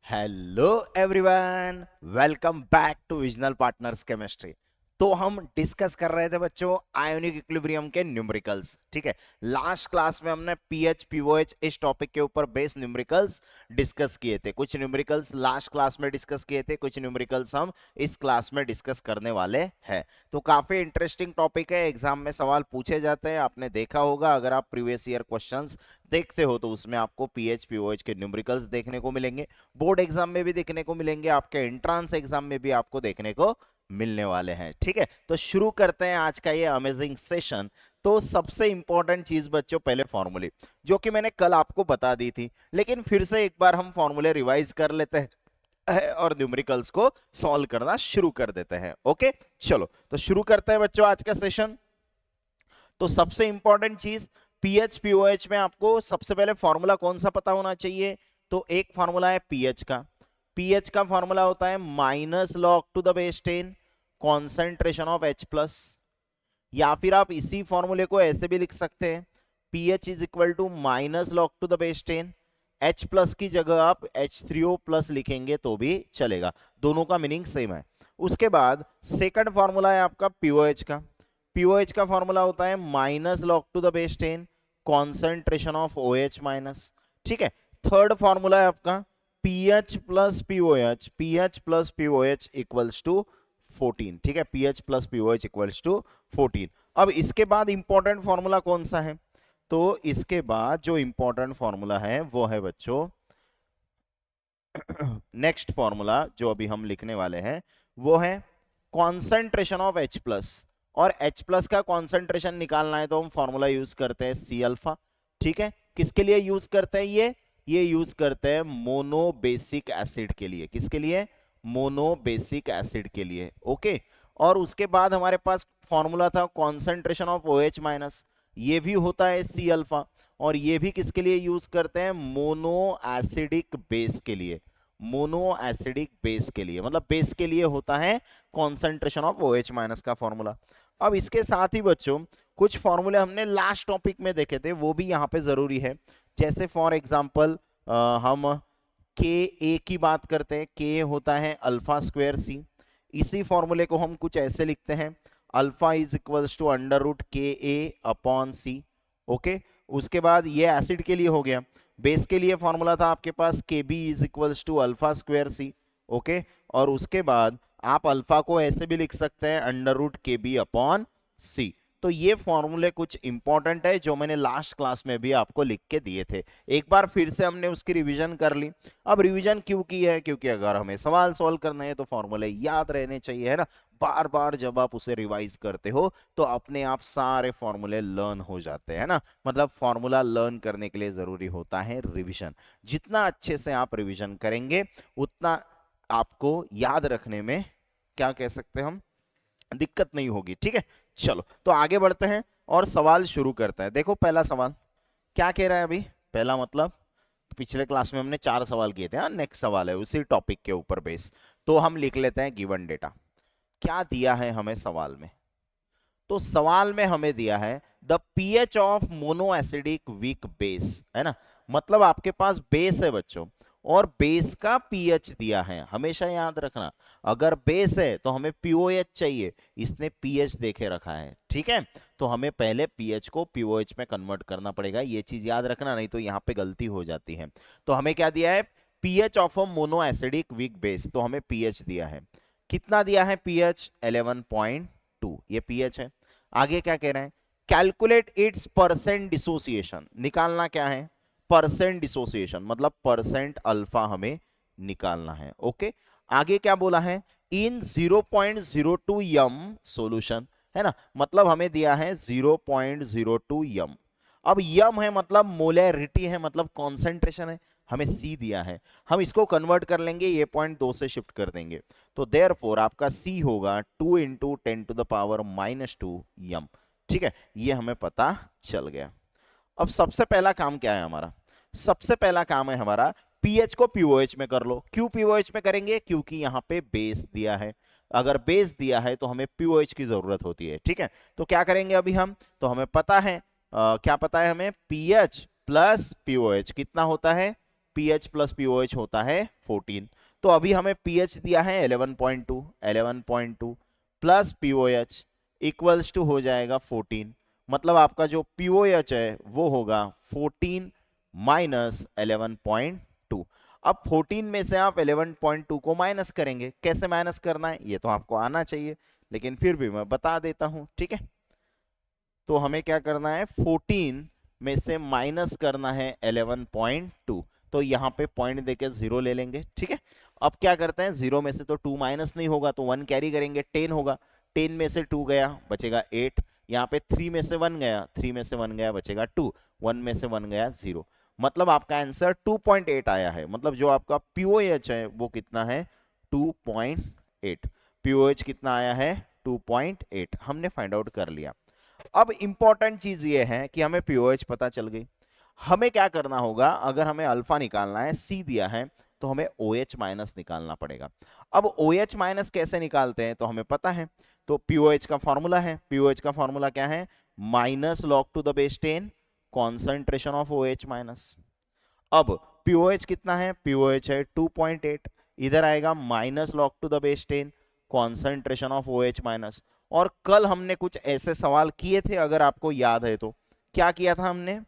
Hello everyone, welcome back to visional partners chemistry. तो हम discuss कर रहे थे बच्चों आयोनिक इक्विलिब्रियम के न्यूमेरिकल्स। ठीक है, लास्ट क्लास में हमने पीएच पीओएच इस टॉपिक के ऊपर बेस न्यूमेरिकल्स डिस्कस किए थे। कुछ न्यूमेरिकल्स लास्ट क्लास में डिस्कस किए थे, कुछ न्यूमेरिकल्स हम इस क्लास में डिस्कस करने वाले हैं। तो काफी इंटरेस्टिंग टॉपिक है, एग्जाम में सवाल पूछे जाते हैं। आपने देखा होगा, अगर आप प्रीवियस ईयर क्वेश्चंस देखते हो तो उसमें आपको पीएच पीओएच के न्यूमेरिकल्स देखने को मिलेंगे, बोर्ड एग्जाम में भी देखने को मिलेंगे, आपके एंट्रांस एग्जाम में भी आपको देखने को मिलने वाले हैं। ठीक है, तो शुरू करते हैं आज का ये अमेजिंग सेशन। तो सबसे इंपॉर्टेंट चीज बच्चों, पहले फॉर्मूले, जो कि मैंने कल आपको बता दी थी, लेकिन फिर से एक बार हम फॉर्मूले रिवाइज कर लेते हैं और न्यूमेरिकल्स को सॉल्व करना शुरू कर देते हैं। ओके, चलो तो शुरू करते हैं बच्चों आज का सेशन। तो सबसे इंपॉर्टेंट चीज, पीएच पीओएच में आपको सबसे पहले फॉर्मूला कौन सा पता होना चाहिए? तो एक फॉर्मूला है पीएच का। पीएच का फॉर्मूला होता है minus log to the base 10 concentration of H plus, या फिर आप इसी फॉर्मूले को ऐसे भी लिख सकते हैं, pH is equal to minus log to the base 10, H plus की जगह आप H3O प्लस लिखेंगे तो भी चलेगा, दोनों का मीनिंग सेम है। उसके बाद सेकंड फॉर्मूला है आपका पीओएच का। पीओएच का फॉर्मूला होता है minus log to the base 10 concentration of OH minus. ठीक है, थर्ड फॉर्मूला है आपका pH plus pOH, pH plus pOH equals to 14। ठीक है, pH plus pOH equals to 14। अब इसके बाद इंपॉर्टेंट फॉर्मूला कौन सा है? तो इसके बाद जो इंपॉर्टेंट फॉर्मूला है वो है बच्चों, नेक्स्ट फॉर्मूला जो अभी हम लिखने वाले हैं वो है कॉन्सेंट्रेशन ऑफ H प्लस। और H प्लस का कॉन्सेंट्रेशन निकालना है तो हम फॉर्मूला यूज करते हैं सी अल्फा। ठीक है, किसके लिए यूज करते हैं ये यूज करते हैं मोनोबेसिक एसिड के लिए। किसके लिए? मोनोबेसिक एसिड के लिए। ओके, और उसके बाद हमारे पास फॉर्मूला था कॉन्सेंट्रेशन ऑफ OH माइनस, ये भी होता है सी अल्फा। और ये भी किसके लिए यूज करते हैं? मोनो एसिडिक बेस के लिए। मोनो एसिडिक बेस के लिए, मतलब बेस के लिए होता है कॉन्सेंट्रेशन ऑफ OH माइनस का फॉर्मूला। अब इसके साथ ही बच्चों कुछ फॉर्मूले हमने लास्ट टॉपिक में देखे थे, वो भी यहाँ पे जरूरी है। जैसे फॉर एग्जांपल हम के ए की बात करते हैं, के होता है अल्फा स्क्वायर सी। इसी फॉर्मूले को हम कुछ ऐसे लिखते हैं, alpha is equals to under root K a upon C. Okay, उसके बाद ये एसिड के लिए हो गया। बेस के लिए फॉर्मूला था आपके पास K B is equals to alpha square C. Okay, और उसके बाद आप अल्फा को ऐसे भी लिख सकते हैं अंडर रूट के बी अपॉन सी। तो ये फॉर्मूले कुछ इंपॉर्टेंट है जो मैंने लास्ट क्लास में भी आपको लिख के दिए थे। एक बार फिर से हमने उसकी रिवीजन कर ली। अब रिवीजन क्यों की है? क्योंकि अगर हमें सवाल सॉल्व करने हैं तो फॉर्मूले याद रहने चाहिए, है ना। बार बार जब आप उसे रिवाइज करते हो तो अपने आप सारे फॉर्मूले लर्न हो जाते हैं ना। मतलब फॉर्मूला लर्न करने के लिए जरूरी होता है रिवीजन। जितना अच्छे से आप रिवीजन करेंगे उतना आपको याद रखने में, क्या कह सकते हैं हम, दिक्कत नहीं होगी। ठीक है, चलो तो आगे बढ़ते हैं और सवाल शुरू करते हैं। देखो पहला सवाल क्या कह रहा है अभी। पहला मतलब पिछले क्लास में हमने 4 सवाल किए थे, हाँ, नेक्स्ट सवाल है उसी टॉपिक के ऊपर बेस। तो हम लिख लेते हैं गिवन डेटा। क्या दिया है हमें सवाल में? तो सवाल में हमें दिया है the pH of mono acidic weak base, है ना। मतलब आपके पास बेस है बच्चों, और बेस का पीएच दिया है। हमेशा याद रखना, अगर बेस है तो हमें पीओएच चाहिए, इसने पीएच देके रखा है। ठीक है, तो हमें पहले पीएच को पीओएच में कन्वर्ट करना पड़ेगा, ये चीज याद रखना, नहीं तो यहाँ पे गलती हो जाती है। तो हमें क्या दिया है? PH of a mono acidic weak base, तो हमें पीएच दिया है। कितना दिया है पीएच? 11.2, ये पीएच है। आगे क्या कह रहे हैं? कैलकुलेट इट्स परसेंट डिसोसिएशन, निकालना क्या है? परसेंट डिसोसिएशन, मतलब परसेंट अल्फा हमें निकालना है। ओके, आगे क्या बोला है? इन 0.02 यम सॉल्यूशन, है ना। मतलब हमें दिया है 0.02 यम। अब यम है मतलब मोलैरिटी है, मतलब कॉन्सेंट्रेशन है, हमें सी दिया है। हम इसको कन्वर्ट कर लेंगे, ये पॉइंट 2 से शिफ्ट कर देंगे, तो देयरफॉर आपका सी होगा 2 इंटू 10⁻⁻² यम। ठीक है, ये हमें पता चल गया। अब सबसे पहला काम क्या है हमारा? सबसे पहला काम है हमारा पीएच को पीओएच में कर लो। क्यों पीओएच में करेंगे? क्योंकि यहाँ पे बेस दिया है। अगर बेस दिया है तो हमें पीओएच की जरूरत होती है। ठीक है, तो क्या करेंगे अभी हम? तो हमें पता है क्या पता है हमें? पीएच प्लस पीओएच कितना होता है? पीएच प्लस पीओएच होता है 14। तो अभी हमें पीएच दिया है 11.2 प्लस पीओएच इक्वल्स टू हो जाएगा 14। मतलब आपका जो पीओएच है वो होगा 14 माइनस 11.2। अब 14 में से आप 11.2 को माइनस करेंगे। कैसे माइनस करना है ये तो आपको आना चाहिए, लेकिन फिर भी मैं बता देता हूं, ठीक है। तो हमें क्या करना है, 14 में से माइनस करना है 11.2। तो यहां पे पॉइंट देके 0 ले लेंगे, ठीक है। अब क्या करते हैं, 0 में से तो 2 माइनस नहीं होगा तो 1 कैरी करेंगे, 10 होगा। 10 में से 2 गया बचेगा 8। यहाँ पे 3 में से 1 गया, 3 में से 1 गया बचेगा 2। 1 में से 1 गया 0। मतलब आपका आंसर 2.8 आया है। मतलब जो आपका पीओएच है वो कितना है, 2.8। पीओएच कितना आया है, 2.8 हमने फाइंड आउट कर लिया। अब इंपॉर्टेंट चीज ये है कि हमें पीओएच पता चल गई। हमें क्या करना होगा, अगर हमें अल्फा निकालना है, सी दिया है, तो हमें OH माइनस निकालना पड़ेगा। अब OH माइनस कैसे निकालते हैं तो हमें पता है। तो पीओएच का फॉर्मूला है, पीओएच का फॉर्मूला क्या है, minus log to the base 10 concentration of OH minus. अब पीओएच कितना है, पीओएच है 2.8। इधर आएगा minus log to the base 10 concentration of OH minus. और कल हमने कुछ ऐसे सवाल किए थे, अगर आपको याद है तो। क्या किया था हमने,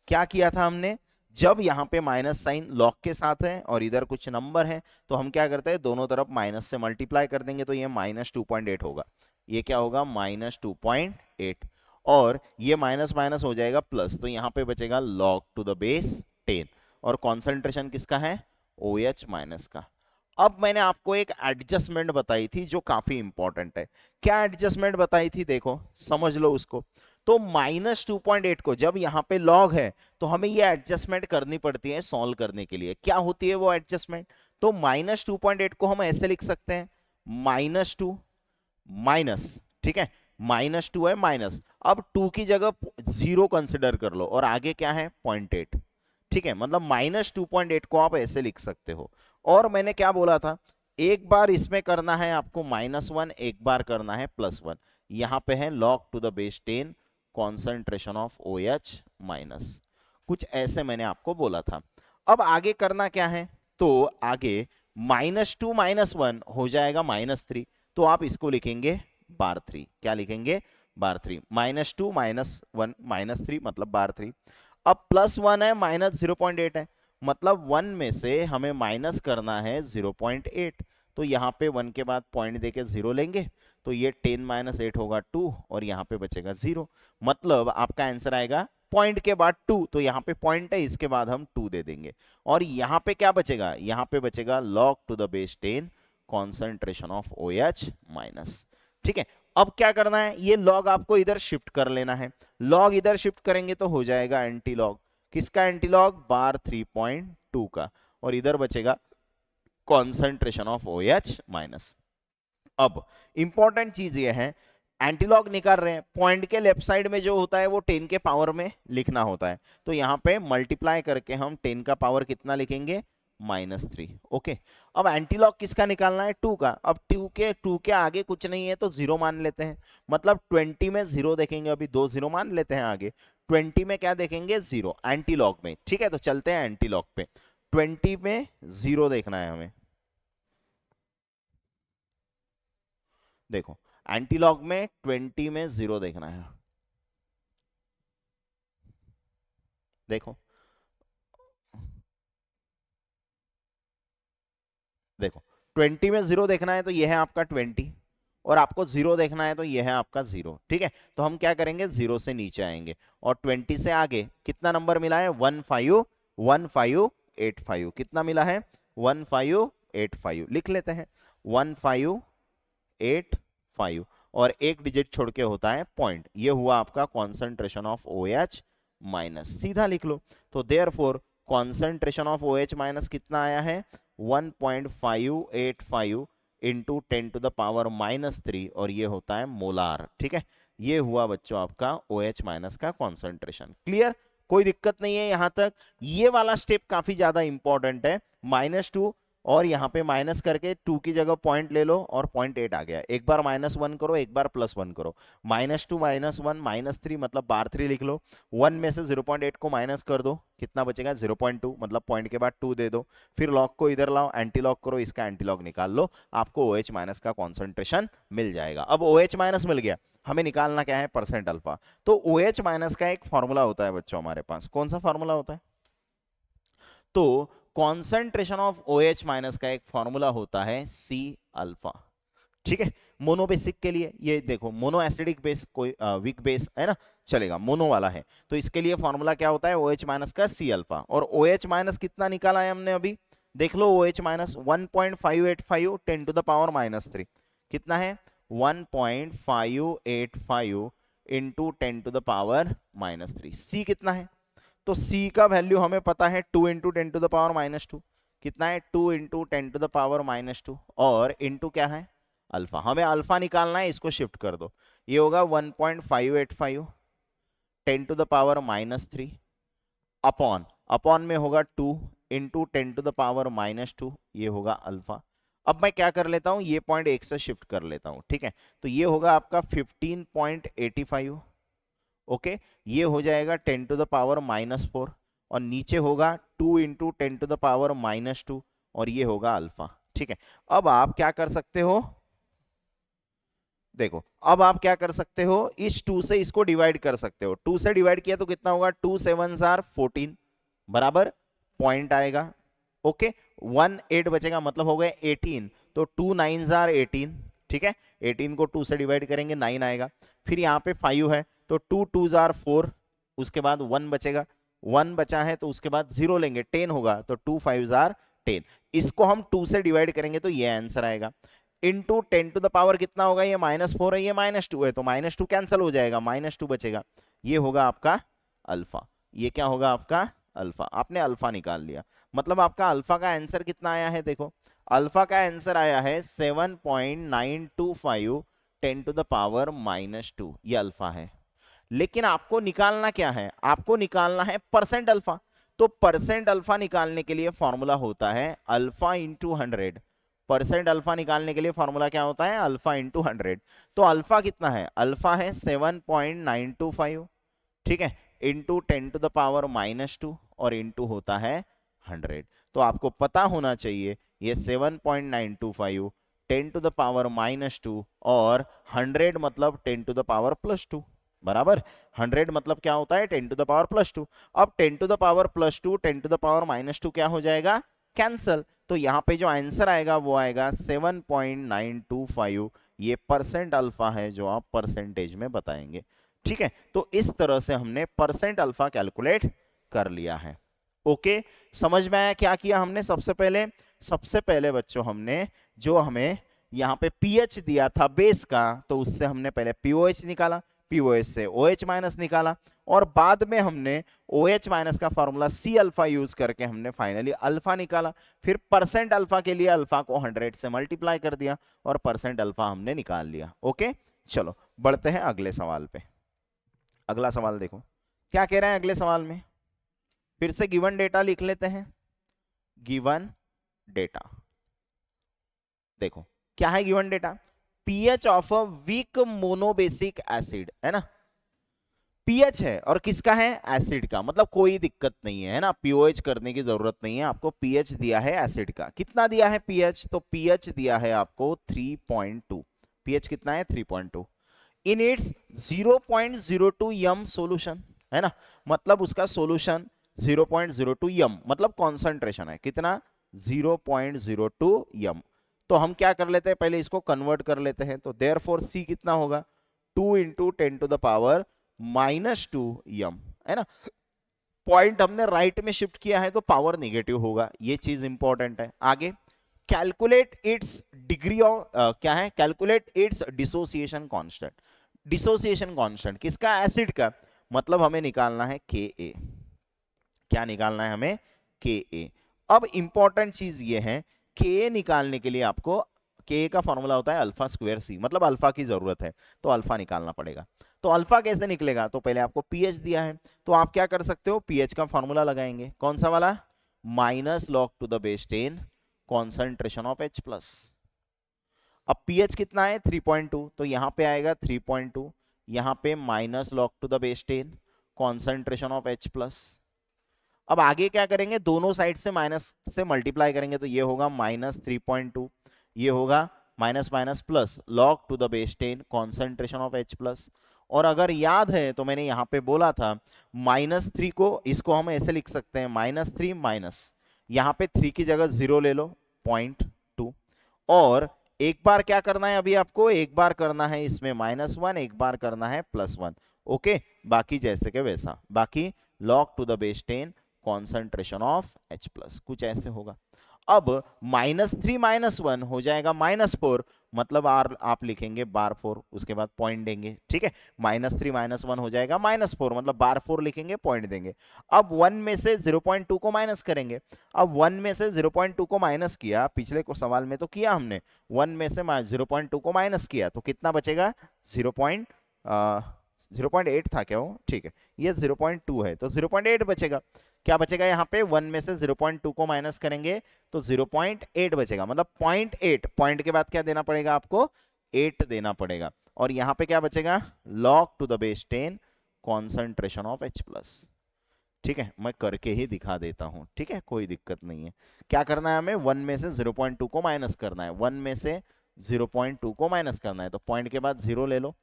क्या किया था हमने, जब यहां पे माइनस साइन लॉग के साथ है और इधर कुछ नंबर है, तो हम क्या करते हैं, दोनों तरफ माइनस से मल्टीप्लाई कर देंगे, तो ये माइनस 2.8 होगा। ये क्या होगा, माइनस 2.8। और ये माइनस माइनस हो जाएगा प्लस, तो यहां पे बचेगा लॉग टू द बेस 10। और कॉन्सेंट्रेशन किसका है, OH माइनस का। अब मैंने आपको एक एडजस्टमेंट बताई थी जो काफी इंपॉर्टेंट है। क्या एडजस्टमेंट बताई थी, देखो समझ लो उसको। तो माइनस 2.8 को जब यहां पे लॉग है तो हमें ये एडजस्टमेंट करनी पड़ती है सॉल्व करने के लिए। क्या होती है वो एडजस्टमेंट, तो माइनस 2.8 को हम ऐसे लिख सकते हैं, -2 माइनस, ठीक है, -2 है माइनस। अब 2 की जगह 0 कंसिडर कर लो और आगे क्या है, 0.8, ठीक है। मतलब -2.8 को आप ऐसे लिख सकते हो। और मैंने क्या बोला था, एक बार इसमें करना है आपको -1, एक बार करना है +1। यहां पे है log to the base 10 concentration of OH minus. कुछ ऐसे मैंने आपको बोला था। अब आगे करना क्या है, तो आगे -2 -1 हो जाएगा -3। तो आप इसको लिखेंगे बार 3। क्या लिखेंगे, बार 3। -2 -1 -3 मतलब बार 3। अब +1 है, -0.8 है, मतलब 1 में से हमें माइनस करना है 0.8। तो यहां पे 1 के बाद पॉइंट देके 0 लेंगे, तो ये 10 - 8 होगा 2, और यहां पे बचेगा 0। मतलब आपका आंसर आएगा पॉइंट के बाद 2, तो यहां पे पॉइंट है, इसके बाद हम 2 दे देंगे। और यहां पे क्या बचेगा, यहां पे बचेगा log to the base 10 concentration of OH minus, ठीक है। अब क्या करना है, ये log आपको इधर शिफ्ट कर लेना है। log इधर शिफ्ट करेंगे तो हो जाएगा एंटी लॉग। किसका एंटी लॉग, बार 3.2 का। और इधर बचेगा कॉन्सेंट्रेशन ऑफ OH माइनस। अब इंपॉर्टेंट चीज ये है, एंटीलॉग निकाल रहे हैं, पॉइंट के लेफ्ट साइड में जो होता है वो 10 के पावर में लिखना होता है। तो यहां पे मल्टीप्लाई करके हम 10 का पावर कितना लिखेंगे, -3। ओके। अब एंटीलॉग किसका निकालना है, 2 का। अब 2 के आगे कुछ नहीं है तो 0 मान लेते हैं। मतलब 20 में 0 देखेंगे, अभी 2 0 मान लेते हैं आगे। 20 में क्या देखेंगे, 0 एंटीलॉग में, ठीक है। तो चलते हैं एंटीलॉग पे। 20 में 0 देखना है हमें। देखो एंटीलॉग में 20 में 0 देखना है। देखो देखो 20 में 0 देखना है तो यह है आपका 20, और आपको 0 देखना है तो यह है आपका 0, ठीक है। तो हम क्या करेंगे, 0 से नीचे आएंगे, और 20 से आगे कितना नंबर मिला है, 1585। कितना मिला है, 1585 लिख लेते हैं, 1585। और एक डिजिट छोड़ के होता है पॉइंट। ये हुआ आपका कॉन्सेंट्रेशन ऑफ OH माइनस, सीधा लिख लो। तो therefore concentration of OH minus कितना आया है, 1.585 इंटू 10 टू द पावर -3, और ये होता है मोलार, ठीक है। ये हुआ बच्चों आपका OH माइनस का कॉन्सेंट्रेशन। क्लियर, कोई दिक्कत नहीं है यहां तक। ये वाला स्टेप काफी ज्यादा इंपॉर्टेंट है, -2 और यहाँ पे माइनस करके 2 की जगह पॉइंट ले लो और 0.8 आ गया। एक बार -1 करो, एक बार +1 करो, -2 -1 -3 मतलब बार 3 लिख लो। 1 में से 0.8 को माइनस कर दो, कितना बचेगा 0.2, मतलब पॉइंट के बाद 2 दे दो। फिर लॉग को इधर लाओ, एंटी लॉग करो, इसका एंटी लॉग निकाल लो, आपको OH माइनस का कॉन्सेंट्रेशन मिल जाएगा। अब OH माइनस मिल गया, हमें निकालना क्या है, परसेंट अल्फा। तो OH माइनस का एक फॉर्मूला होता है बच्चों हमारे पास, कौन सा फॉर्मूला होता है, तो कॉन्सेंट्रेशन ऑफ OH माइनस का एक फॉर्मूला होता है C अल्फा। ठीक है, मोनो बेसिक के लिए ये देखो, मोनो एसिडिक बेस कोई वीक बेस है ना, चलेगा, मोनो वाला है, तो इसके लिए फॉर्मूला क्या होता है, OH माइनस का C अल्फा। और OH माइनस कितना निकाला है हमने अभी, देख लो, OH minus 1.585 10 to the power -3, कितना है 1.585 into 10 to the power -3। C कितना है, तो C का वैल्यू हमें पता है 2 इंटू 10 टू द पावर -2, कितना है 2 इंटू 10 टू द पावर -2, और इंटू क्या है अल्फा, हमें अल्फा निकालना है, इसको शिफ्ट कर दो, ये होगा 1.585 10 to the power -3 upon, upon में होगा 2 इंटू 10 टू द पावर -2, ये होगा अल्फा। अब मैं क्या कर लेता हूं, ये पॉइंट एक से शिफ्ट कर लेता हूं, ठीक है, तो ये होगा आपका 15.85, ओके, ये हो जाएगा 10 टू द पावर -4, और नीचे होगा 2 इंटू 10 टू द पावर -2, और ये होगा अल्फा। ठीक है, अब आप क्या कर सकते हो, देखो अब आप क्या कर सकते हो, इस 2 से इसको डिवाइड कर सकते हो, 2 से डिवाइड किया तो कितना होगा, 2 7 14 बराबर पॉइंट आएगा, ओके, 1 8 बचेगा, मतलब हो गए 18, तो 2 9 18, ठीक है, 18 को 2 से डिवाइड करेंगे 9 आएगा, फिर यहाँ पे 5 है, तो 2 2 4, उसके बाद 1 बचेगा, 1 बचा है तो उसके बाद 0 लेंगे, 10 होगा, तो 2 5 10, इसको हम 2 से डिवाइड करेंगे तो ये आंसर आएगा। इंटू 10 टू द पावर कितना होगा, ये -4 है, ये -2 है, तो -2 कैंसिल हो जाएगा, -2 बचेगा, ये होगा आपका अल्फा, ये क्या होगा आपका अल्फा, आपने अल्फा निकाल लिया, मतलब आपका अल्फा का आंसर कितना आया है, देखो अल्फा का आंसर आया है 7.925 10 टू द पावर -2, ये अल्फा है। लेकिन आपको निकालना क्या है, आपको निकालना है परसेंट अल्फा, तो परसेंट अल्फा निकालने के लिए फॉर्मूला होता है अल्फा इंटू 100, परसेंट अल्फा निकालने के लिए फॉर्मूला क्या होता है, अल्फा इंटू 100, तो अल्फा कितना है, अल्फा है 7.925, ठीक है, इंटू 10 टू द पावर -2, और इंटू होता है 100, तो आपको पता होना चाहिए ये 7.925 10 टू द पावर -2 और 100 मतलब 10 टू द पावर +2, बराबर, 100 मतलब क्या होता है 10 टू द पावर +2, अब 10 to the power +2 10 to the power -2 क्या हो जाएगा, कैंसल, तो यहाँ पे जो आंसर आएगा वो आएगा 7.925, ये परसेंट अल्फा है जो आप परसेंटेज में बताएंगे। ठीक है, तो इस तरह से हमने परसेंट अल्फा कैलकुलेट कर लिया है। ओके, समझ में आया क्या किया हमने, सबसे पहले बच्चों हमने जो हमें यहाँ पे पीएच दिया था बेस का, तो उससे हमने पहले पीओएच निकाला, पीओएच से OH माइनस निकाला, और बाद में हमने OH माइनस का फॉर्मूला C अल्फा यूज करके हमने फाइनली अल्फा निकाला, फिर परसेंट अल्फा के लिए अल्फा को 100 से मल्टीप्लाई कर दिया और परसेंट अल्फा हमने निकाल लिया। ओके, चलो बढ़ते हैं अगले सवाल पे। अगला सवाल देखो क्या कह रहे हैं अगले सवाल में, फिर से गिवन डेटा लिख लेते हैं, गिवन डेटा देखो क्या है, given data pH of a weak monobasic acid है ना, पीएच है और किसका है, एसिड का, मतलब कोई दिक्कत नहीं है ना, पीओएच करने की जरूरत नहीं है, आपको पीएच दिया है एसिड का, कितना दिया है पीएच, तो पीएच दिया है आपको 3.2, पीएच कितना है 3.2, इन इट्स 0.02 यम सॉल्यूशन है ना, मतलब उसका सॉल्यूशन 0.02 यम, मतलब कॉन्सेंट्रेशन है कितना 0.02 यम, तो हम क्या कर लेते हैं पहले इसको कन्वर्ट कर लेते हैं, तो देयरफॉर सी कितना होगा 2 इंटू 10 टू द पावर -2 यम है ना, पॉइंट हमने राइट में शिफ्ट किया है तो पावर नेगेटिव होगा, ये चीज इंपॉर्टेंट है। आगे कैलकुलेट इट्स डिग्री ऑफ क्या है, calculate its dissociation constant, dissociation constant किसका, एसिड का, मतलब हमें निकालना है Ka, क्या निकालना है हमें Ka। अब इंपॉर्टेंट चीज ये है Ka निकालने के लिए आपको Ka का फॉर्मूला होता है अल्फा स्क्वायर C, मतलब अल्फा की जरूरत है तो अल्फा निकालना पड़ेगा, तो अल्फा कैसे निकलेगा, तो पहले आपको पीएच दिया है तो आप क्या कर सकते हो, पीएच का फॉर्मूला लगाएंगे, कौन सा वाला, -log to the base 10 concentration of H plus. अब pH कितना है 3.2, तो यहां पे आएगा 3.2, यहां पे minus log to the base 10 concentration of H plus. अब आगे क्या करेंगे, दोनों साइड से माइनस से मल्टीप्लाई करेंगे, तो ये होगा -3.2, ये होगा minus minus plus log to the base 10 concentration of H plus. और अगर याद है तो मैंने यहां पे बोला था -3 को, इसको हम ऐसे लिख सकते हैं -3 माइनस, यहां पे 3 की जगह 0 ले लो 0.2, और एक बार क्या करना है, अभी आपको एक बार करना है इसमें -1, एक बार करना है +1। ओके, बाकी जैसे के वैसा, बाकी log to the base 10 concentration of H plus, कुछ ऐसे होगा। अब -3 -1 हो जाएगा -4, मतलब आप लिखेंगे बार 4, उसके बाद पॉइंट देंगे, ठीक है। -3 -1 हो जाएगा -4, मतलब बार 4 लिखेंगे, पॉइंट देंगे। अब 1 में से 0.2 को माइनस करेंगे। अब 1 में से 0.2 को माइनस किया, पिछले को सवाल में तो किया हमने, 1 में से 0.2 को माइनस किया तो कितना बचेगा, 0.8 था क्या वो, ठीक है, ये 0.2 है तो 0.8 बचेगा। क्या बचेगा यहाँ पे, 1 में से 0.2 को माइनस करेंगे तो 0.8 बचेगा, मतलब 0.8, पॉइंट के बाद क्या देना पड़ेगा आपको, 8 देना पड़ेगा। और यहाँ पे क्या बचेगा, log to the base 10 concentration of H plus. ठीक है, मैं करके ही दिखा देता हूं, ठीक है, कोई दिक्कत नहीं है। क्या करना है हमें, 1 में से 0.2 को माइनस करना है, 1 में से 0.2 को माइनस करना है, तो पॉइंट के बाद 0 ले लो,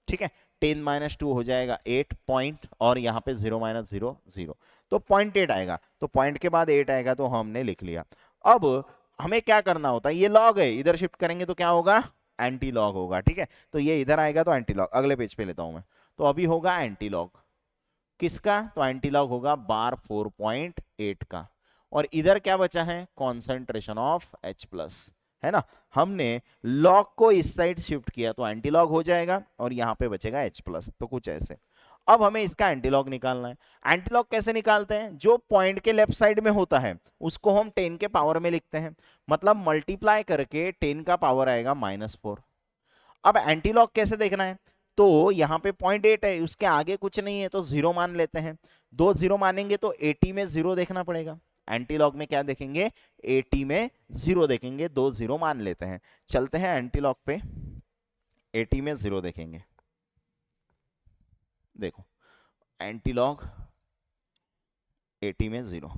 ठीक है। 10 - 2 हो जाएगा 8 पॉइंट, और यहाँ पे 0 - 0 0, तो 0.8 आएगा, तो पॉइंट के बाद 8 आएगा, तो हमने लिख लिया। अब हमें क्या करना होता है, ये लॉग है, इधर शिफ्ट करेंगे तो क्या होगा, एंटी लॉग होगा, ठीक है। तो ये इधर आएगा तो एंटी लॉग, अगले पेज पे लेता हूं मैं, तो अभी होगा एंटी लॉग किसका, तो एंटी लॉग होगा बार 4.8 का। और इधर क्या बचा है, कॉन्सेंट्रेशन ऑफ H प्लस, है ना। हमने लॉग को इस साइड शिफ्ट किया तो एंटी लॉग हो जाएगा, और यहां पे बचेगा H प्लस, तो कुछ ऐसे। अब हमें इसका एंटी लॉग निकालना है। एंटी लॉग कैसे निकालते हैं, जो पॉइंट के लेफ्ट साइड में होता है उसको हम 10 के पावर में लिखते हैं, मतलब मल्टीप्लाई करके 10 का पावर आएगा -4। अब एंटी लॉग कैसे देखना है, तो यहाँ पे 0.8 है, उसके आगे कुछ नहीं है तो 0 मान लेते हैं। 2 0 मानेंगे तो 80 में 0 देखना पड़ेगा। एंटी लॉग में क्या देखेंगे, 80 में 0 देखेंगे, 2 0 मान लेते हैं। चलते हैं एंटी लॉग पे, 80 में 0 देखेंगे। देखो एंटी लॉग 80 में 0,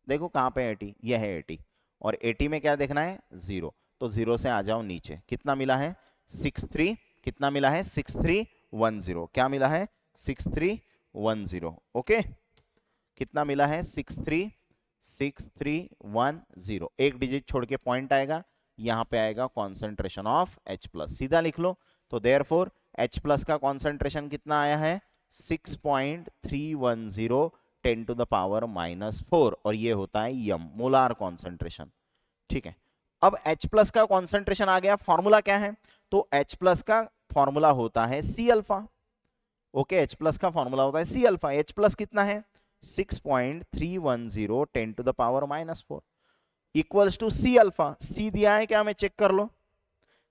देखो कहां पे 80, यह है 80, और 80 में क्या देखना है 0, तो 0 से आ जाओ नीचे, कितना मिला है 63, कितना मिला है 6310, क्या मिला है 6310, ओके, कितना मिला है 6310, एक डिजिट छोड़ के पॉइंट आएगा, यहां पे आएगा कॉन्सेंट्रेशन ऑफ H प्लस, सीधा लिख लो। तो देयरफॉर H प्लस का कॉन्सेंट्रेशन कितना आया है 6.310 10 टू द पावर -4, और ये होता है यम, मोलार कॉन्सेंट्रेशन, ठीक है। अब H प्लस का कॉन्सेंट्रेशन आ गया, फॉर्मूला क्या है, तो H प्लस का फॉर्मूला होता है C alpha, okay, H plus का फॉर्मूला होता है C अल्फा। H प्लस कितना है 6.310 10 to the power -4 equals to C alpha. C दिया है क्या, हमें चेक कर लो,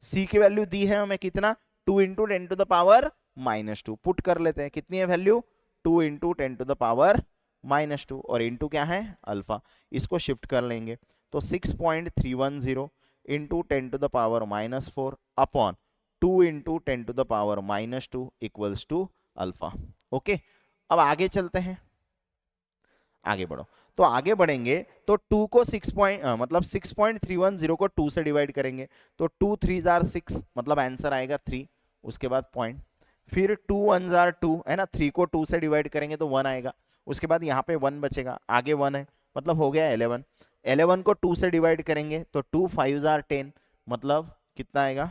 C की वैल्यू दी है हमें कितना, 2 × 10 टू द पावर -2, पुट कर लेते हैं, कितनी है वैल्यू 2 × 10 टू द पावर -2, और इंटू क्या है अल्फा, इसको शिफ्ट कर लेंगे तो 6.310 into 10 to the power -4 upon 2 × 10 to the power -2 equals to alpha, okay. अब आगे चलते हैं, आगे बढ़ो, तो आगे बढ़ेंगे तो 2 को मतलब 6.310 को 2 से डिवाइड करेंगे तो 2 3 जार 6, मतलब आंसर आएगा 3, उसके बाद पॉइंट, फिर 2 1 जार 2 है ना, 3 को 2 से डिवाइड करेंगे तो 1 आएगा, उसके बाद यहाँ पे 1 बचेगा, आगे 1 है, मतलब हो गया 11। 11 को 2 से डिवाइड करेंगे तो 2 5 जार 10, मतलब कितना आएगा,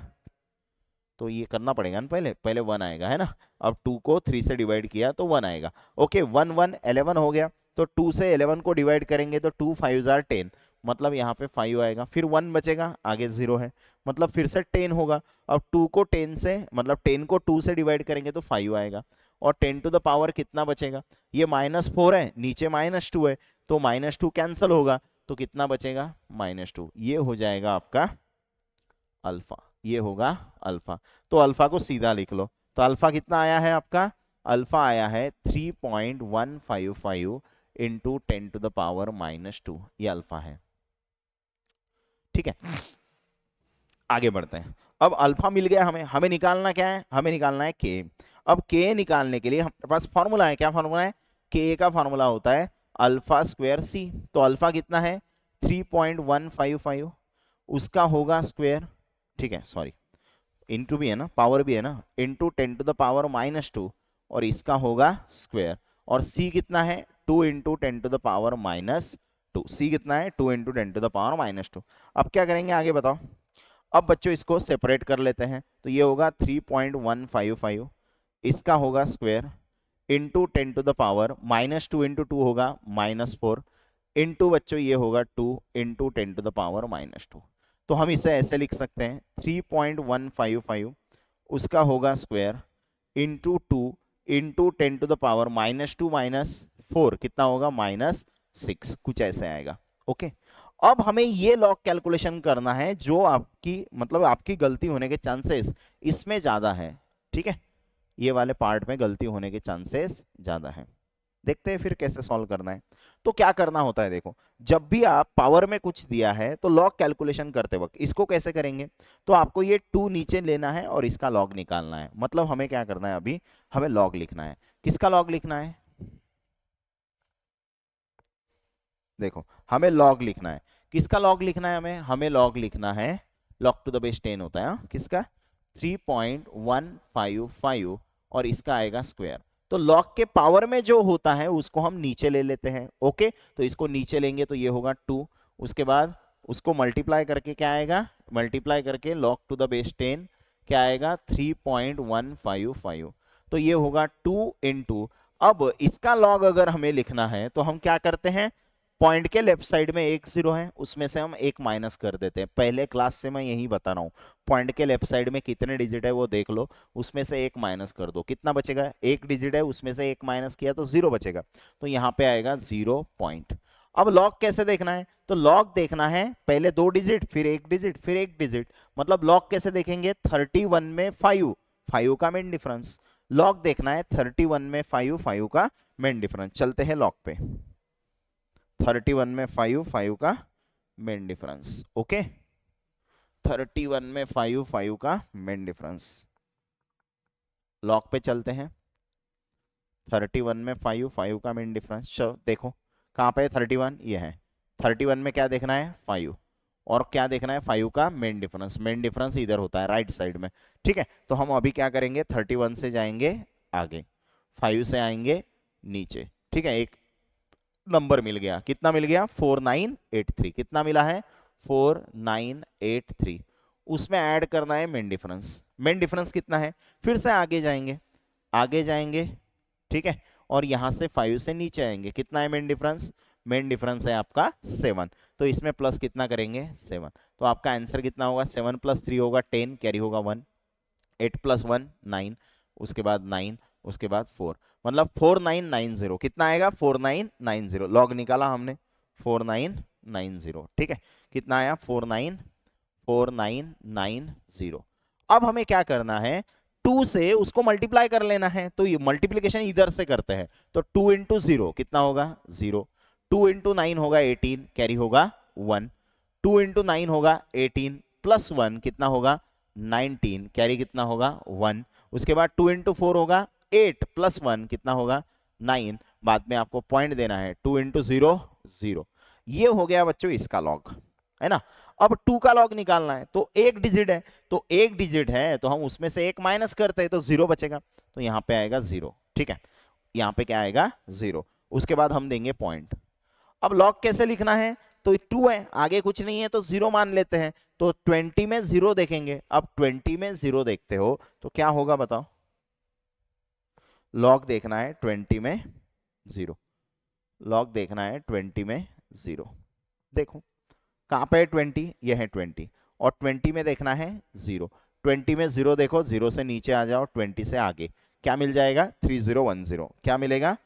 तो ये करना पड़ेगा ना, पहले 1 आएगा, है ना। अब 2 को 3 से डिवाइड किया तो 1 आएगा, ओके, 1 1 11 हो गया, तो 2 से 11 को डिवाइड करेंगे तो 2 5 जार 10, मतलब यहाँ पे 5 आएगा, फिर 1 बचेगा, आगे 0 है, मतलब फिर से 10 होगा। अब 2 को 10 से, मतलब 10 को 2 से डिवाइड करेंगे तो 5 आएगा, और 10 टू द पावर कितना बचेगा, ये -4 है, नीचे -2 है, तो -2 कैंसिल होगा, तो कितना बचेगा -2, ये हो जाएगा आपका अल्फा, ये होगा अल्फा। तो अल्फा को सीधा लिख लो, तो अल्फा कितना आया है आपका, अल्फा आया है 3.155 इंटू 10 टू द पावर -2, ये अल्फा है, ठीक है, आगे बढ़ते हैं। अब अल्फा मिल गया हमें, हमें निकालना क्या है, हमें निकालना है के। अब के निकालने के लिए हमारे पास फॉर्मूला है, क्या फॉर्मूला है, के का फॉर्मूला होता है अल्फा स्क्वायर सी। तो अल्फा कितना है 3.155, उसका होगा स्क्वायर, ठीक है सॉरी इंटू भी है ना, पावर भी है ना, इंटू 10⁻⁻², और इसका होगा स्क्वायर। और सी कितना है 2 इंटू 10⁻², सी कितना है 2 इंटू 10⁻²। अब क्या करेंगे आगे बताओ। अब बच्चों इसको सेपरेट कर लेते हैं, तो ये होगा 3.155, इसका होगा स्क्वायर इंटू 10⁻², इंटू 2 होगा -4, इंटू बच्चों ये होगा 2 इंटू 10⁻²। तो हम इसे ऐसे लिख सकते हैं 3.155, उसका होगा स्क्वायर इंटू 2 इंटू 10⁻², कितना होगा -6, कुछ ऐसे आएगा। ओके, अब हमें ये लॉग कैलकुलेशन करना है जो आपकी मतलब आपकी गलती होने के चांसेस इसमें ज्यादा है। ठीक है, ये वाले पार्ट में गलती होने के चांसेस ज्यादा है। देखते हैं फिर कैसे सॉल्व करना है। तो क्या करना होता है, देखो जब भी आप पावर में कुछ दिया है तो लॉग कैलकुलेशन करते वक्त इसको कैसे करेंगे, तो आपको ये 2 नीचे लेना है और इसका लॉग निकालना है। मतलब हमें क्या करना है, अभी हमें लॉग लिखना है। किसका लॉग लिखना है, देखो हमें लॉग लिखना है। किसका लॉग लिखना है, हमें हमें लॉग लिखना है, लॉग टू द बेस 10 होता है हाँ? किसका 3.155 और इसका आएगा स्क्वायर। तो लॉग के पावर में जो होता है उसको हम नीचे ले लेते हैं। ओके, तो इसको नीचे लेंगे तो ये होगा 2, उसके बाद उसको मल्टीप्लाई करके क्या आएगा, मल्टीप्लाई करके लॉग टू द बेस 10 क्या आएगा 3.155, तो ये होगा 2 इंटू। अब इसका लॉग अगर हमें लिखना है तो हम क्या करते हैं, पॉइंट के लेफ्ट साइड में एक जीरो है, उसमें से हम एक माइनस कर देते हैं। पहले क्लास से मैं यही बता रहा हूँ, पॉइंट के लेफ्ट साइड में कितने डिजिट है वो देख लो, उसमें से एक माइनस कर दो, कितना बचेगा, एक डिजिट है उसमें से एक माइनस किया तो जीरो बचेगा, तो यहाँ पे आएगा 0 पॉइंट। अब लॉग कैसे देखना है, तो लॉग देखना है पहले 2 डिजिट फिर 1 डिजिट फिर 1 डिजिट। मतलब लॉग कैसे देखेंगे, 31 में 5, 5 का मेन डिफरेंस। लॉग देखना है 31 में 5, 5 का मेन डिफरेंस। चलते हैं लॉग पे, 31 में 5, 5 का मेन डिफरेंस। ओके, 31 में 5, 5 का मेन डिफरेंस। लॉग पे चलते हैं, 31 में 5, 5 का मेन डिफरेंस। चलो देखो कहाँ पे 31, ये है 31 में क्या देखना है 5, और क्या देखना है 5 का मेन डिफरेंस। मेन डिफरेंस इधर होता है राइट साइड में। ठीक है, तो हम अभी क्या करेंगे 31 से जाएंगे आगे, 5 से आएंगे नीचे। ठीक है, एक नंबर मिल गया, कितना मिल गया 4983, कितना मिला है 4983, उसमें ऐड करना है मेन डिफरेंस। मेन डिफरेंस कितना है, फिर से आगे जाएंगे, आगे जाएंगे, ठीक है, और यहां से 5 से नीचे आएंगे, कितना है मेन डिफरेंस, मेन डिफरेंस है आपका 7, तो इसमें प्लस कितना करेंगे 7, तो आपका आंसर कितना होगा 7 + 3 होगा 10, कैरी होगा 1, 8 + 1 9, उसके बाद 9, उसके बाद 4, मतलब 4990, कितना आएगा 4990, लॉग निकाला हमने 4990। ठीक है, कितना आया 4990। अब हमें क्या करना है, 2 से उसको मल्टीप्लाई कर लेना है, तो ये मल्टीप्लीकेशन इधर से करते हैं, तो 2 इंटू 0 कितना होगा 0, 2 इंटू 9 होगा 18, कैरी होगा 1, 2 इंटू 9 होगा 18 प्लस 1 कितना होगा 19, कैरी कितना होगा 1, उसके बाद 2 इंटू 4 होगा 8 प्लस 1 कितना होगा 9, बाद में आपको पॉइंट देना है 2 इंटू 0 0। ये हो गया बच्चों इसका लॉग, है ना। अब 2 का लॉग निकालना है, तो एक डिजिट है, तो एक डिजिट है तो हम उसमें से एक माइनस करते हैं तो 0 बचेगा, तो यहाँ पे आएगा 0। ठीक है, यहाँ पे क्या आएगा 0, उसके बाद हम देंगे पॉइंट। अब लॉग कैसे लिखना है, तो 2 है आगे कुछ नहीं है तो 0 मान लेते हैं, तो 20 में 0 देखेंगे। अब 20 में 0 देखते हो तो क्या होगा बताओ, लॉग देखना है 20 में 0, लॉग देखना है 20 में 0। देखो कहाँ पे है 20, ये है 20, और 20 में देखना है 0, 20 में 0 देखो, 0 से नीचे आ जाओ 20 से आगे, क्या मिल जाएगा 3010, क्या मिलेगा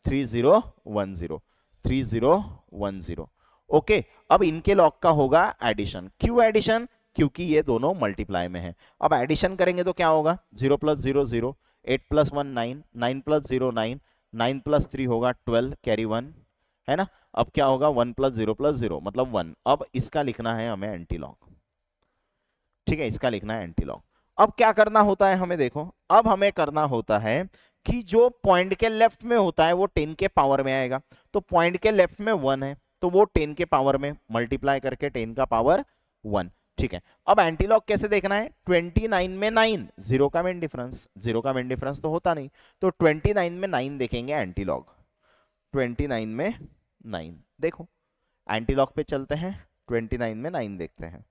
3010, 3010। ओके, अब इनके लॉग का होगा एडिशन। क्यों एडिशन, क्योंकि ये दोनों मल्टीप्लाई में है। अब एडिशन करेंगे तो क्या होगा 0 + 0 0, 8 + 1 9, 9 + 0 9, 9 + 3 होगा 12, कैरी 1, है ना। अब क्या होगा, 1 + 0 + 0 मतलब 1। अब इसका लिखना है हमें एंटी लॉग, ठीक है, इसका लिखना है एंटी लॉग। अब क्या करना होता है हमें, देखो अब हमें करना होता है कि जो पॉइंट के लेफ्ट में होता है वो 10 के पावर में आएगा। तो पॉइंट के लेफ्ट में 1 है, तो वो 10 के पावर में मल्टीप्लाई करके 10 का पावर 1, ठीक है। अब एंटीलॉग कैसे देखना है, 29 में 9, जीरो का मेन डिफरेंस, जीरो का मेन डिफरेंस तो होता नहीं, तो 29 में 9 देखेंगे एंटीलॉग, 29 में 9 देखो, एंटीलॉग पे चलते हैं, 29 में 9 देखते हैं।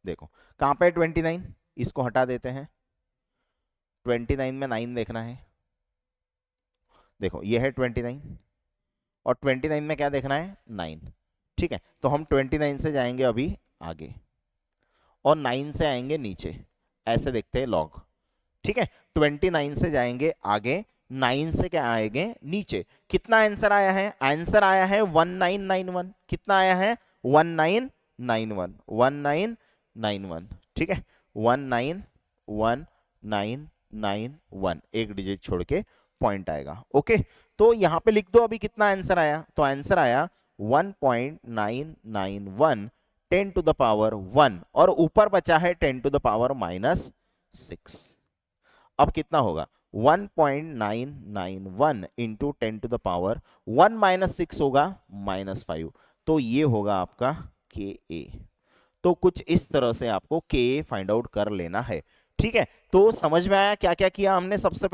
देखो कहां पे 29, इसको हटा देते हैं, 29 में 9 देखना है। देखो ये है 29 और 29 में क्या देखना है, 9, ठीक है। तो हम 29 से जाएंगे अभी आगे और 9 से आएंगे नीचे, ऐसे देखते हैं लॉग, ठीक है। 29 से जाएंगे आगे, 9 से क्या आएंगे नीचे। कितना आंसर आया है, आंसर आया है 1991। कितना आया है, 1991, 1991, ठीक है, 191991, एक डिजिट छोड़ के पॉइंट आएगा, ओके। तो यहां पे लिख दो अभी कितना आंसर आया, तो आंसर आया 1.991 10⁻1 और ऊपर बचा है 10⁻⁻6। अब कितना होगा, 1.991 इंटू 10⁻1 - 6 होगा -5, तो ये होगा आपका के ए। तो कुछ इस तरह से आपको के ए फाइंड आउट कर लेना है, ठीक है। तो समझ में आया क्या क्या किया हमने। सबसे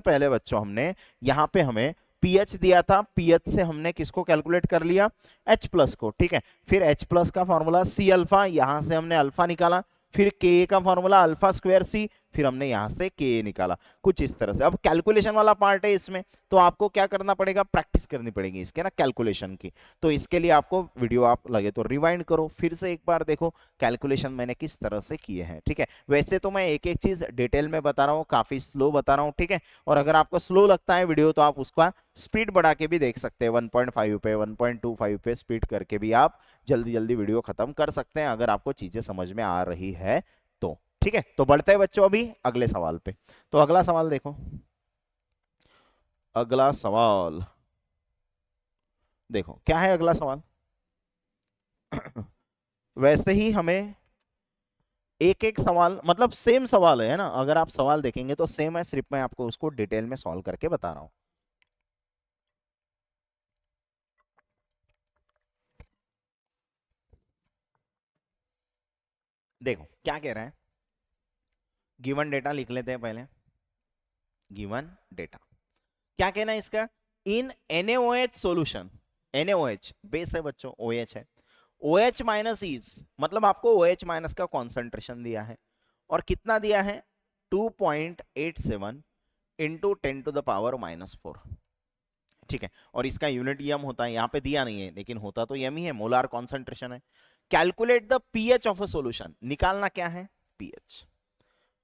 पहले बच्चों हमने यहाँ पे हमें पीएच दिया था, पीएच से हमने किसको कैलकुलेट कर लिया, H प्लस को, ठीक है। फिर H प्लस का फॉर्मूला सी अल्फा, यहां से हमने अल्फा निकाला, फिर के का फॉर्मूला अल्फा स्क्वायर सी, फिर हमने यहां से के निकाला, कुछ इस तरह से। अब कैलकुलेशन वाला पार्ट है इसमें, तो आपको क्या करना पड़ेगा, प्रैक्टिस करनी पड़ेगी इसके ना कैलकुलेशन की। तो इसके लिए आपको वीडियो आप लगे तो रिवाइंड करो, फिर से एक बार देखो कैलकुलेशन मैंने किस तरह से किए हैं, ठीक है। वैसे तो मैं एक एक चीज डिटेल में बता रहा हूँ, काफी स्लो बता रहा हूँ, ठीक है। और अगर आपको स्लो लगता है वीडियो तो आप उसका स्पीड बढ़ा के भी देख सकते हैं, 1.5 पे 1.25 पे स्पीड करके भी आप जल्दी जल्दी वीडियो खत्म कर सकते हैं, अगर आपको चीजें समझ में आ रही है तो, ठीक है। तो बढ़ते हैं बच्चों अभी अगले सवाल पे। तो अगला सवाल देखो, अगला सवाल देखो क्या है अगला सवाल। वैसे ही हमें एक एक सवाल, मतलब सेम सवाल है ना, अगर आप सवाल देखेंगे तो सेम है, सिर्फ मैं आपको उसको डिटेल में सॉल्व करके बता रहा हूं। देखो क्या कह रहा है, गिवन डेटा लिख लेते हैं पहले। गिवन डेटा क्या कहना है इसका, इन NaOH सॉल्यूशन, NaOH बेस है बच्चों, OH है, OH माइनस इज मतलब आपको OH माइनस का कॉन्सेंट्रेशन दिया है और कितना दिया है 2.87 इंटू 10⁻⁻4, ठीक है। और इसका यूनिट यम होता है, यहां पे दिया नहीं है लेकिन होता तो यम ही है, मोलार कॉन्सेंट्रेशन है। Calculate the pH of a solution, निकालना क्या है पीएच,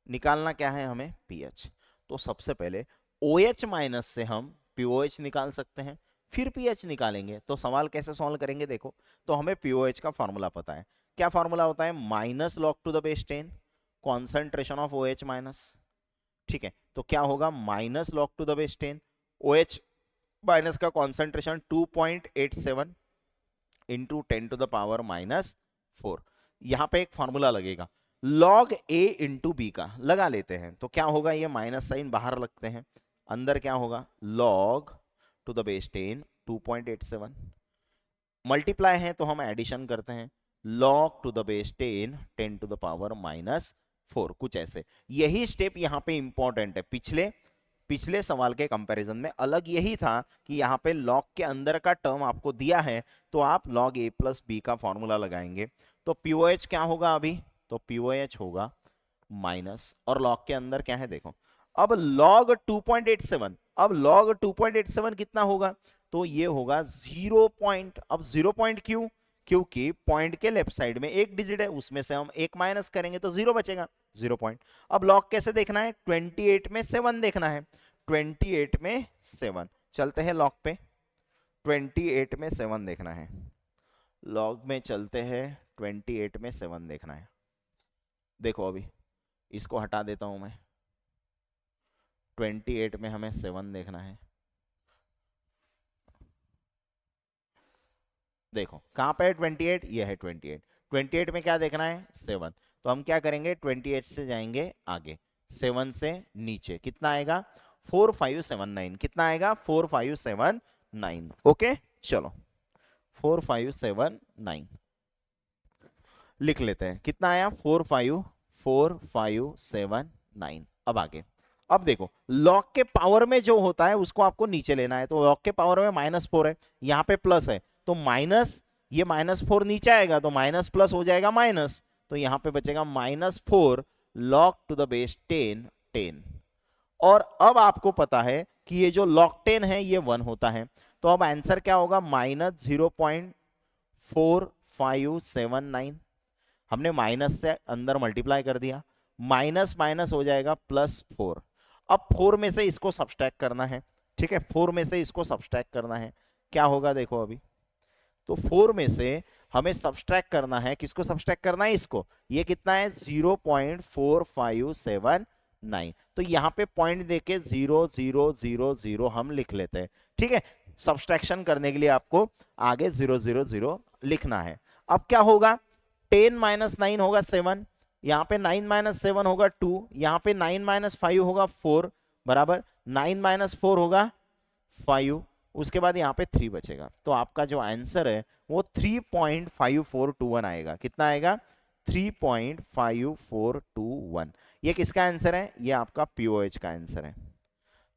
निकालना क्या है हमें पीएच। तो सबसे पहले OH माइनस से हम POH निकाल सकते हैं, फिर पीएच निकालेंगे। तो सवाल कैसे सॉल्व करेंगे, देखो तो हमें POH का फॉर्मूला पता है, क्या फॉर्मूला होता है, -log⁻10 concentration of OH minus, ठीक है। तो क्या होगा -log⁻10, OH माइनस का कॉन्सेंट्रेशन 2.87 इंटू 10⁻⁻4। यहां पे एक फॉर्मूला लगेगा log a इंटू बी का, लगा लेते हैं। तो क्या होगा, ये माइनस साइन बाहर लगते हैं, अंदर क्या होगा log⁻10 2.87, मल्टीप्लाई है तो हम एडिशन करते हैं, log⁻10 10⁻⁻4, कुछ ऐसे। यही स्टेप यहां पे इंपॉर्टेंट है, पिछले पिछले सवाल के कंपैरिजन में अलग यही था कि यहाँ पे log के अंदर का टर्म आपको दिया है तो आप log a प्लस बी का फॉर्मूला लगाएंगे। तो POH क्या होगा अभी, तो POH होगा माइनस, और log के अंदर क्या है देखो, अब log 2.87, अब log 2.87 कितना होगा, तो ये होगा 0 पॉइंट। अब 0 पॉइंट क्यों, क्योंकि पॉइंट के लेफ्ट साइड में एक डिजिट है, उसमें से हम एक माइनस करेंगे तो 0 बचेगा, 0 पॉइंट। अब लॉग कैसे देखना है, 28 में 7 देखना है, 28 में 7, चलते हैं लॉग पे, 28 में 7 देखना है, लॉग में चलते हैं, 28 में 7 देखना है। देखो अभी इसको हटा देता हूं मैं, 28 में हमें 7 देखना है, देखो कहां पे है 28, ये है 28। 28 में क्या देखना है 7, तो हम क्या करेंगे 28 से जाएंगे आगे, 7 से नीचे कितना आएगा 4579, कितना आएगा 4579। ओके चलो 4579 लिख लेते हैं, कितना आया 454579। अब आगे, अब देखो लॉग के पावर में जो होता है उसको आपको नीचे लेना है, तो लॉग के पावर में -4 है, यहाँ पे प्लस है, तो माइनस, ये -4 नीचे आएगा तो माइनस प्लस हो जाएगा माइनस, तो यहाँ पे बचेगा -4 log टू द बेस 10 10। और अब आपको पता है कि ये जो log 10 है ये 1 होता है, तो अब आंसर क्या होगा -0.4579। हमने माइनस से अंदर मल्टीप्लाई कर दिया, माइनस माइनस हो जाएगा +4। अब 4 में से इसको सब्सट्रैक्ट करना है, ठीक है 4 में से इसको सब्सट्रैक्ट करना है, क्या होगा देखो अभी, तो 4 में से हमें सब्सट्रैक्ट करना है, किसको सब्सट्रैक्ट करना है इसको, ये कितना है 0.4579, तो यहाँ पे पॉइंट देके 0000 हम लिख लेते हैं, ठीक है। सब्सट्रैक्शन करने के लिए आपको आगे 000 लिखना है। अब क्या होगा 10 - 9 होगा 7, यहाँ पे 9 - 7 होगा 2, यहाँ पे 9 - 5 होगा 4 बराबर 9 - 4 होगा 5, उसके बाद यहाँ पे 3 बचेगा, तो आपका जो आंसर है वो 3.5421 आएगा, कितना आएगा 3.5421। ये किसका आंसर है, ये आपका पीओएच का आंसर है,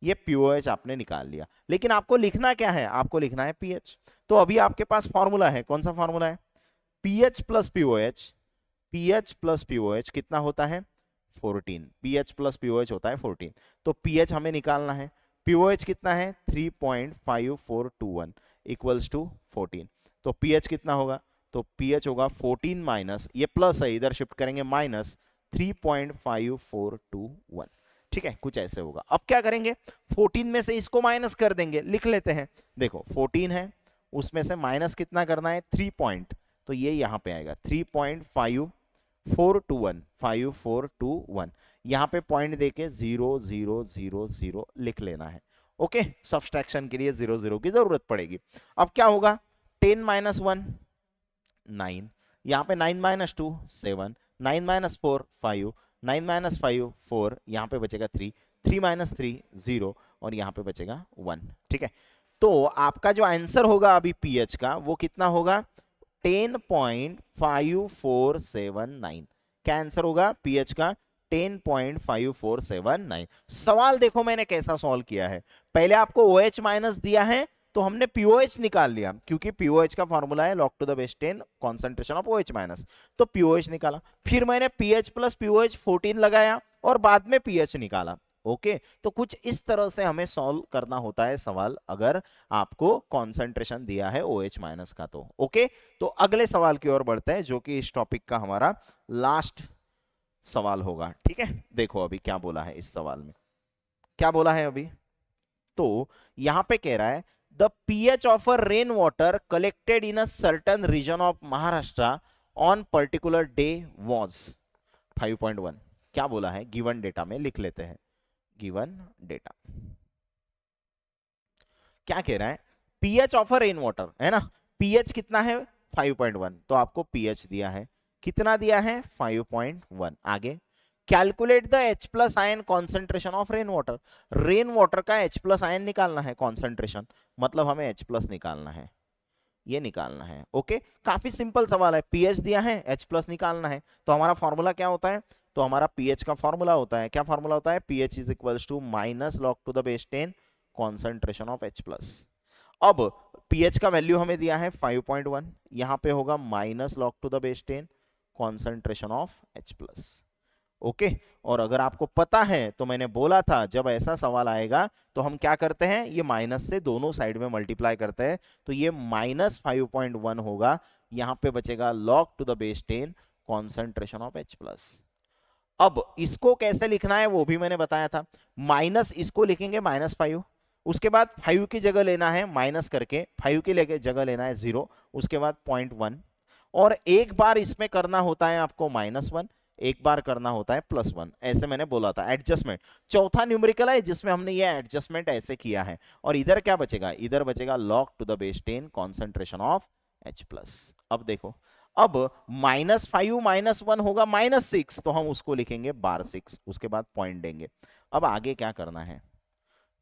ये पीओएच आपने निकाल लिया। लेकिन आपको लिखना क्या है, आपको लिखना है पीएच। तो अभी आपके पास फॉर्मूला है, कौन सा फॉर्मूला है, pH plus pOH, pH plus pOH कितना होता है 14, पीएच प्लस पीओएच होता है 14, तो पीएच हमें निकालना है, पीओएच कितना है 3.5421 इक्वल्स टू 14, तो पीएच कितना होगा, तो पीएच होगा 14 माइनस, ये प्लस है इधर शिफ्ट करेंगे माइनस 3.5421, ठीक है कुछ ऐसे होगा। अब क्या करेंगे 14 में से इसको माइनस कर देंगे, लिख लेते हैं, देखो 14 है उसमें से माइनस कितना करना है 3 पॉइंट, तो ये यहां पे आएगा 3.5421 यहां पे पॉइंट देके 0000 लिख लेना है। ओके सब्सट्रैक्शन के लिए 00 की जरूरत पड़ेगी। अब क्या होगा 10 - 1 9, यहाँ पे 9 - 2 7, 9 - 4 5, 9 - 5 4, यहाँ पे बचेगा 3, 3 - 3 0 और यहाँ पे बचेगा 1, ठीक है। तो आपका जो आंसर होगा अभी पीएच का वो कितना होगा 10.5479, क्या आंसर होगा पीएच का 10.5479। सवाल देखो मैंने कैसा सॉल्व किया है, पहले आपको OH माइनस दिया है तो हमने POH निकाल लिया, क्योंकि POH का फॉर्मूला है log to the base 10 concentration of OH minus, तो POH निकाला, फिर मैंने pH प्लस POH 14 लगाया और बाद में pH निकाला। ओके तो कुछ इस तरह से हमें सॉल्व करना होता है सवाल, अगर आपको कॉन्सेंट्रेशन दिया है OH माइनस का तो। ओके तो अगले सवाल की ओर बढ़ते हैं जो कि इस टॉपिक का हमारा लास्ट सवाल होगा, ठीक है। देखो अभी क्या बोला है इस सवाल में, क्या बोला है अभी, तो यहां पे कह रहा है the pH of a rainwater collected in a certain region of Maharashtra on particular day was 5.1। क्या बोला है गिवन डेटा में, लिख लेते हैं गिवन डेटा क्या कह रहा है pH of a rainwater है ना, pH कितना है 5.1, तो आपको pH दिया है, कितना दिया है 5.1। आगे calculate the H plus ion concentration of rain water, rain water का H प्लस आयन निकालना है कॉन्सेंट्रेशन, मतलब हमें H प्लस निकालना है, ये निकालना है। ओके काफी सिंपल सवाल है, pH दिया है H प्लस निकालना है, तो हमारा फॉर्मूला क्या होता है, तो हमारा pH का फॉर्मूला होता है, क्या फॉर्मूला होता है pH is equals to minus log to the base 10 concentration of H plus. अब pH का वैल्यू हमें दिया है 5.1, यहां पे होगा minus log to the base 10 concentration of H plus. Okay और अगर आपको पता है तो मैंने बोला था जब ऐसा सवाल आएगा तो हम क्या करते हैं, ये माइनस से दोनों साइड में मल्टीप्लाई करते हैं, तो ये -5.1 होगा, यहां पे बचेगा log to the base 10 concentration of H plus. अब इसको कैसे लिखना है वो भी मैंने बताया था, माइनस इसको लिखेंगे -5, उसके बाद 5 की जगह लेना है माइनस करके, 5 की लेके जगह लेना है 0, उसके बाद 0.1 और एक बार इसमें करना होता है आपको -1, एक बार करना होता है +1, ऐसे मैंने बोला था एडजस्टमेंट। चौथा न्यूमेरिकल है जिसमें हमने ये एडजस्टमेंट ऐसे किया है, और इधर क्या बचेगा, इधर बचेगा log to the base 10 concentration of H plus. अब देखो, अब -5 -1 होगा -6, तो हम उसको लिखेंगे bar6, उसके बाद पॉइंट देंगे। अब आगे क्या करना है,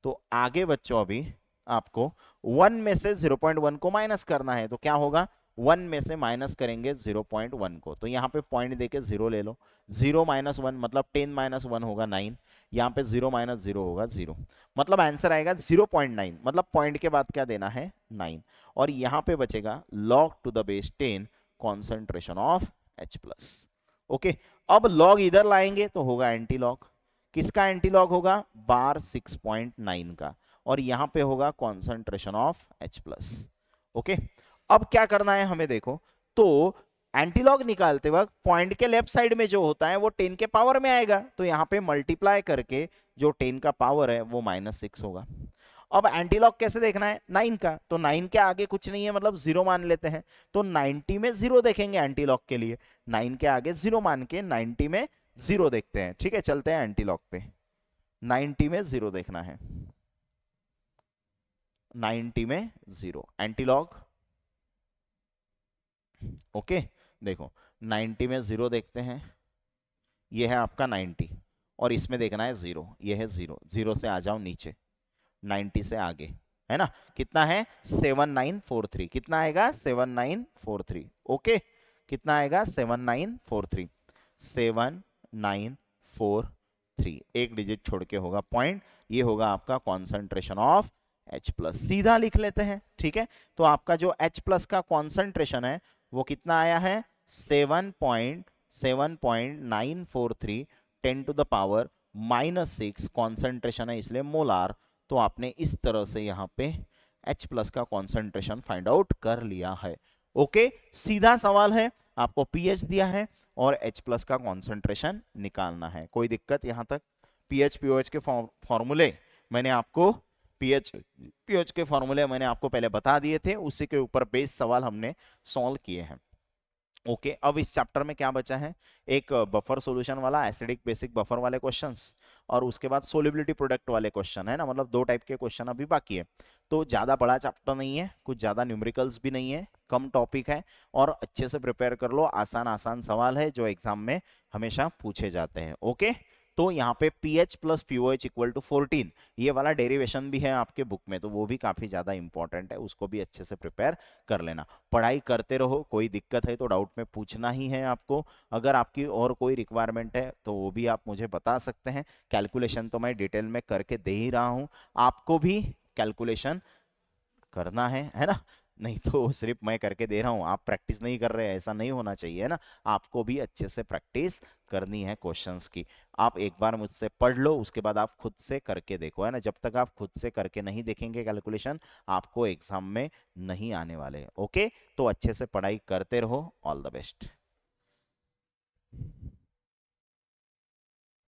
तो आगे बच्चों अभी आपको 1 में से 0.1 को माइनस करना है, तो क्या होगा, 1 में से माइनस करेंगे 0.1 को, तो यहाँ पे पॉइंट देके 0 ले लो। 0 - 1 मतलब 10 - 1 होगा 9, यहाँ पे 0 - 0 होगा 0, मतलब आंसर आएगा 0.9, मतलब पॉइंट के बाद क्या देना है 9, और यहाँ पे बचेगा log to the base 10 concentration of H plus. Okay, अब लॉग इधर लाएंगे तो होगा एंटी लॉग, किसका एंटी लॉग होगा, बार 6.9 का, और यहां पे होगा concentration of H plus. Okay, अब क्या करना है हमें, देखो तो एंटीलॉग निकालते वक्त पॉइंट के लेफ्ट साइड में जो होता है वो 10 के पावर में आएगा, तो यहां पे मल्टीप्लाई करके जो 10 का पावर है वो -6 होगा। अब एंटीलॉग कैसे देखना है, 9 का, तो 9 के आगे कुछ नहीं है, मतलब 0 मान लेते हैं, तो 90 में 0 देखेंगे एंटीलॉग के लिए, 9 के आगे 0 मान के 90 में 0 देखते हैं। ठीक है, चलते हैं एंटीलॉग पे, 90 में 0 देखना है, 90 में 0 एंटीलॉग। ओके, देखो 90 में 0 देखते हैं, ये है आपका 90, और इसमें देखना है 0, ये है 0, 0 से आ जाओ नीचे, 90 से आगे है ना, कितना है 7943, कितना आएगा 7943। ओके, कितना आएगा 7943, 7943, एक डिजिट छोड़ के होगा पॉइंट, ये होगा आपका कॉन्सेंट्रेशन ऑफ H प्लस, सीधा लिख लेते हैं। ठीक है, तो आपका जो H प्लस का कॉन्सेंट्रेशन है वो कितना आया है 7.943, 10 टू द पावर -6, कॉन्सेंट्रेशन है इसलिए मोलार, तो आपने इस तरह से यहाँ पे H प्लस का कॉन्सेंट्रेशन फाइंड आउट कर लिया है। ओके, सीधा सवाल है, आपको पीएच दिया है और H प्लस का कॉन्सेंट्रेशन निकालना है, कोई दिक्कत यहाँ तक। पीएच पीओएच के फॉर्मूले मैंने आपको पीएच के फॉर्मूले मैंने आपको पहले बता दिए थे, उसी के ऊपर बेस सवाल हमने सॉल्व किए हैं। ओके, अब इस चैप्टर में क्या बचा है, एक बफर सॉल्यूशन वाला, एसिडिक बेसिक बफर वाले क्वेश्चंस, और उसके बाद सोलिबिलिटी प्रोडक्ट वाले क्वेश्चन है ना, मतलब 2 टाइप के क्वेश्चन अभी बाकी है। तो ज्यादा बड़ा चैप्टर नहीं है, कुछ ज्यादा न्यूमेरिकल्स भी नहीं है, कम टॉपिक है, और अच्छे से प्रिपेयर कर लो, आसान आसान सवाल है जो एग्जाम में हमेशा पूछे जाते हैं। ओके, तो यहाँ पे pH plus pOH equal to 14, ये वाला डेरिवेशन भी है आपके बुक में, तो वो भी काफी ज्यादा इंपॉर्टेंट है, उसको भी अच्छे से प्रिपेयर कर लेना। पढ़ाई करते रहो, कोई दिक्कत है तो डाउट में पूछना ही है आपको, अगर आपकी और कोई रिक्वायरमेंट है तो वो भी आप मुझे बता सकते हैं। कैलकुलेशन तो मैं डिटेल में करके दे ही रहा हूँ, आपको भी कैलकुलेशन करना है ना, नहीं तो सिर्फ मैं करके दे रहा हूँ, आप प्रैक्टिस नहीं कर रहे हैं, ऐसा नहीं होना चाहिए है ना, आपको भी अच्छे से प्रैक्टिस करनी है क्वेश्चंस की। आप एक बार मुझसे पढ़ लो, उसके बाद आप खुद से करके देखो, है ना, जब तक आप खुद से करके नहीं देखेंगे कैलकुलेशन, आपको एग्जाम में नहीं आने वाले। ओके, तो अच्छे से पढ़ाई करते रहो, ऑल द बेस्ट।